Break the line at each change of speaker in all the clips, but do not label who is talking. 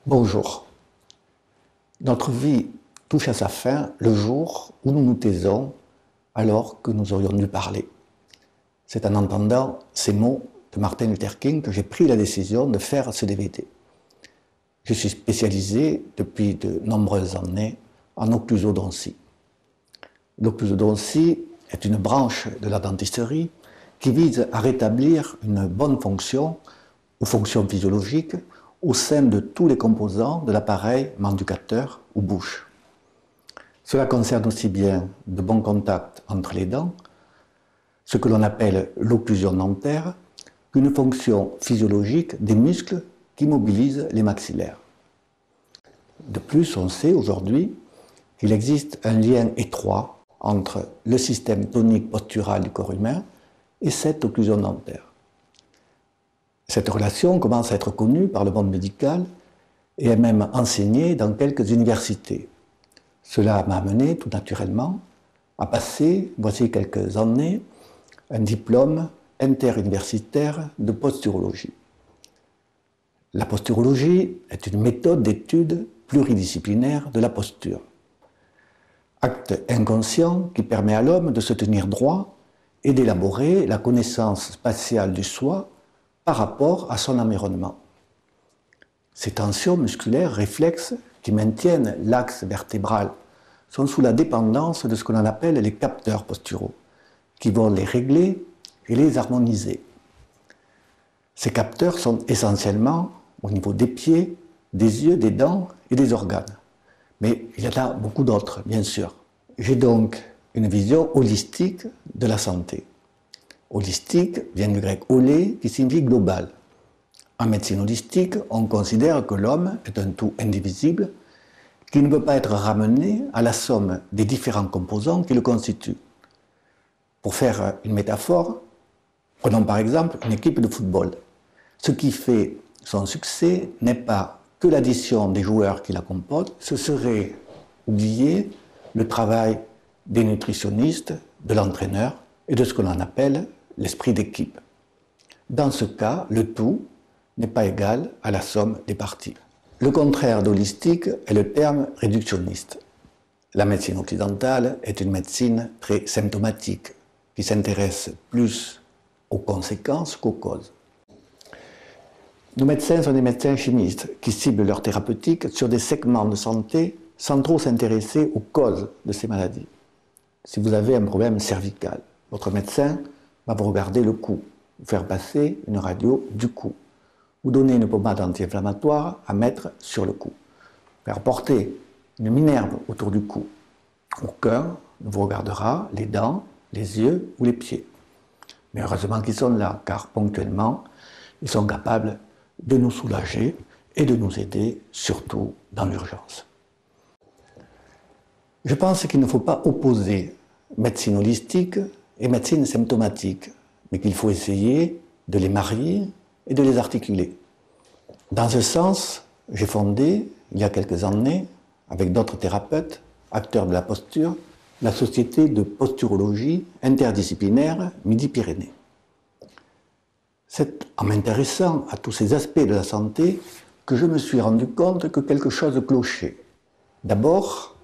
Bonjour. Notre vie touche à sa fin le jour où nous nous taisons alors que nous aurions dû parler. C'est en entendant ces mots de Martin Luther King que j'ai pris la décision de faire ce DVD. Je suis spécialisé depuis de nombreuses années en occlusodontie. L'occlusodontie est une branche de la dentisterie qui vise à rétablir une bonne fonction ou fonction physiologique au sein de tous les composants de l'appareil manducateur ou bouche. Cela concerne aussi bien de bons contacts entre les dents, ce que l'on appelle l'occlusion dentaire, qu'une fonction physiologique des muscles qui mobilisent les maxillaires. De plus, on sait aujourd'hui qu'il existe un lien étroit entre le système tonique postural du corps humain et cette occlusion dentaire. Cette relation commence à être connue par le monde médical et est même enseignée dans quelques universités. Cela m'a amené tout naturellement à passer, voici quelques années, un diplôme interuniversitaire de posturologie. La posturologie est une méthode d'étude pluridisciplinaire de la posture. Acte inconscient qui permet à l'homme de se tenir droit et d'élaborer la connaissance spatiale du soi par rapport à son environnement. Ces tensions musculaires réflexes qui maintiennent l'axe vertébral sont sous la dépendance de ce que l'on appelle les capteurs posturaux, qui vont les régler et les harmoniser. Ces capteurs sont essentiellement au niveau des pieds, des yeux, des dents et des organes. Mais il y en a beaucoup d'autres, bien sûr. J'ai donc une vision holistique de la santé. Holistique vient du grec holé, qui signifie global. En médecine holistique, on considère que l'homme est un tout indivisible qui ne peut pas être ramené à la somme des différents composants qui le constituent. Pour faire une métaphore, prenons par exemple une équipe de football. Ce qui fait son succès n'est pas que l'addition des joueurs qui la composent, ce serait oublier le travail des nutritionnistes, de l'entraîneur et de ce que l'on appelle l'esprit d'équipe. Dans ce cas, le tout n'est pas égal à la somme des parties. Le contraire d'holistique est le terme réductionniste. La médecine occidentale est une médecine très symptomatique, qui s'intéresse plus aux conséquences qu'aux causes. Nos médecins sont des médecins chimistes qui ciblent leur thérapeutique sur des segments de santé sans trop s'intéresser aux causes de ces maladies. Si vous avez un problème cervical, votre médecin va vous regarder le cou, vous faire passer une radio du cou, vous donner une pommade anti-inflammatoire à mettre sur le cou, faire porter une minerve autour du cou. Aucun ne vous regardera les dents, les yeux ou les pieds. Mais heureusement qu'ils sont là, car ponctuellement, ils sont capables de nous soulager et de nous aider, surtout dans l'urgence. Je pense qu'il ne faut pas opposer médecine holistique et médecine symptomatique, mais qu'il faut essayer de les marier et de les articuler. Dans ce sens, j'ai fondé, il y a quelques années, avec d'autres thérapeutes, acteurs de la posture, la société de posturologie interdisciplinaire Midi-Pyrénées. C'est en m'intéressant à tous ces aspects de la santé que je me suis rendu compte que quelque chose clochait. D'abord,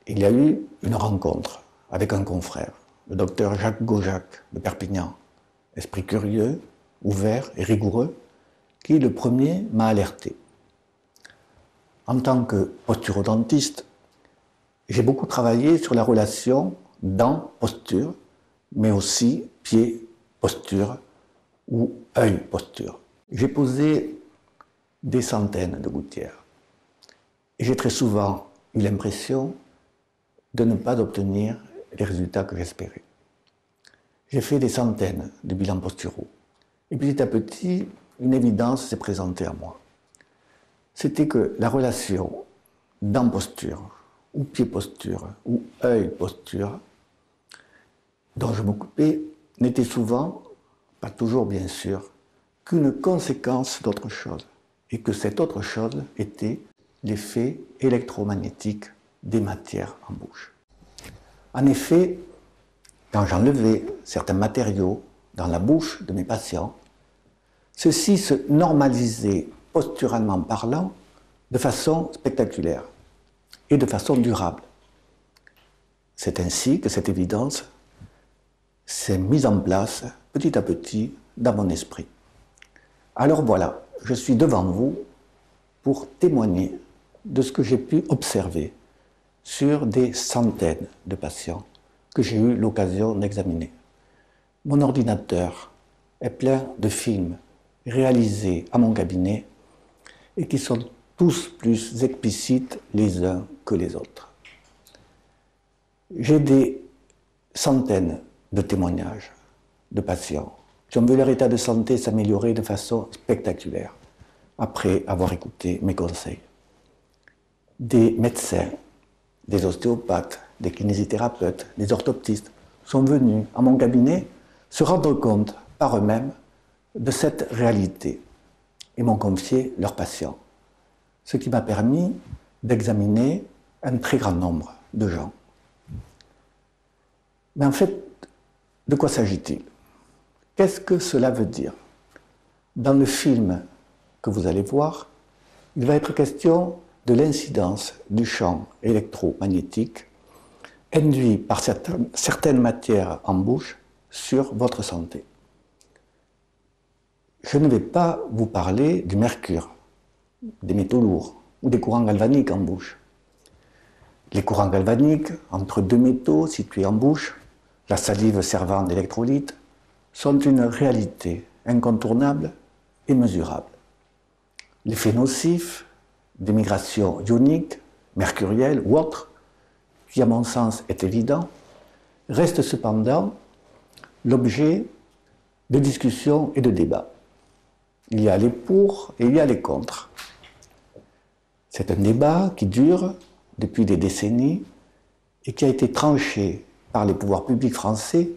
il y a eu une rencontre avec un confrère, le docteur Jacques Gaujac de Perpignan, esprit curieux, ouvert et rigoureux, qui le premier m'a alerté. En tant que posturodontiste, j'ai beaucoup travaillé sur la relation dent-posture, mais aussi pied-posture ou œil-posture. J'ai posé des centaines de gouttières et j'ai très souvent eu l'impression de ne pas obtenir les résultats que j'espérais. J'ai fait des centaines de bilans posturaux. Et petit à petit, une évidence s'est présentée à moi. C'était que la relation dent-posture, ou pied-posture, ou œil-posture, dont je m'occupais, n'était souvent, pas toujours bien sûr, qu'une conséquence d'autre chose. Et que cette autre chose était l'effet électromagnétique des matières en bouche. En effet, quand j'enlevais certains matériaux dans la bouche de mes patients, ceux-ci se normalisaient posturalement parlant de façon spectaculaire et de façon durable. C'est ainsi que cette évidence s'est mise en place petit à petit dans mon esprit. Alors voilà, je suis devant vous pour témoigner de ce que j'ai pu observer sur des centaines de patients que j'ai eu l'occasion d'examiner. Mon ordinateur est plein de films réalisés à mon cabinet et qui sont tous plus explicites les uns que les autres. J'ai des centaines de témoignages de patients qui ont vu leur état de santé s'améliorer de façon spectaculaire après avoir écouté mes conseils. Des médecins, des ostéopathes, des kinésithérapeutes, des orthoptistes sont venus à mon cabinet se rendre compte par eux-mêmes de cette réalité et m'ont confié leurs patients, ce qui m'a permis d'examiner un très grand nombre de gens. Mais en fait, de quoi s'agit-il? Qu'est-ce que cela veut dire? Dans le film que vous allez voir, il va être question de l'incidence du champ électromagnétique induit par certaines matières en bouche sur votre santé. Je ne vais pas vous parler du mercure, des métaux lourds ou des courants galvaniques en bouche. Les courants galvaniques entre deux métaux situés en bouche, la salive servant d'électrolyte, sont une réalité incontournable et mesurable. L'effet nocif des migrations ioniques, mercurielles ou autres, qui à mon sens est évident, reste cependant l'objet de discussions et de débats. Il y a les pour et il y a les contre. C'est un débat qui dure depuis des décennies et qui a été tranché par les pouvoirs publics français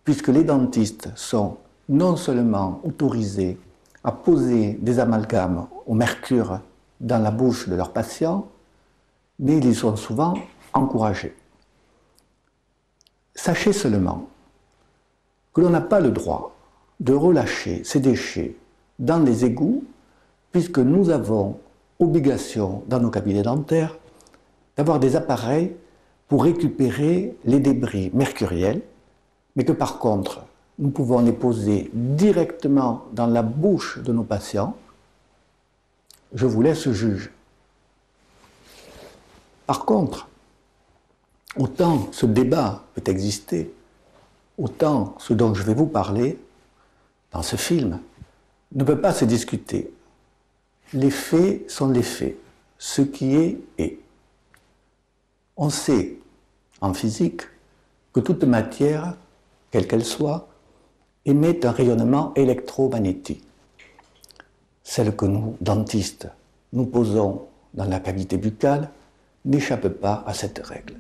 puisque les dentistes sont non seulement autorisés à poser des amalgames au mercure dans la bouche de leurs patients, mais ils y sont souvent encouragés. Sachez seulement que l'on n'a pas le droit de relâcher ces déchets dans les égouts, puisque nous avons obligation dans nos cabinets dentaires d'avoir des appareils pour récupérer les débris mercuriels, mais que par contre, nous pouvons les poser directement dans la bouche de nos patients. Je vous laisse juge. Par contre, autant ce débat peut exister, autant ce dont je vais vous parler dans ce film ne peut pas se discuter. Les faits sont les faits. Ce qui est, est. On sait, en physique, que toute matière, quelle qu'elle soit, émet un rayonnement électromagnétique. Celle que nous, dentistes, nous posons dans la cavité buccale n'échappe pas à cette règle.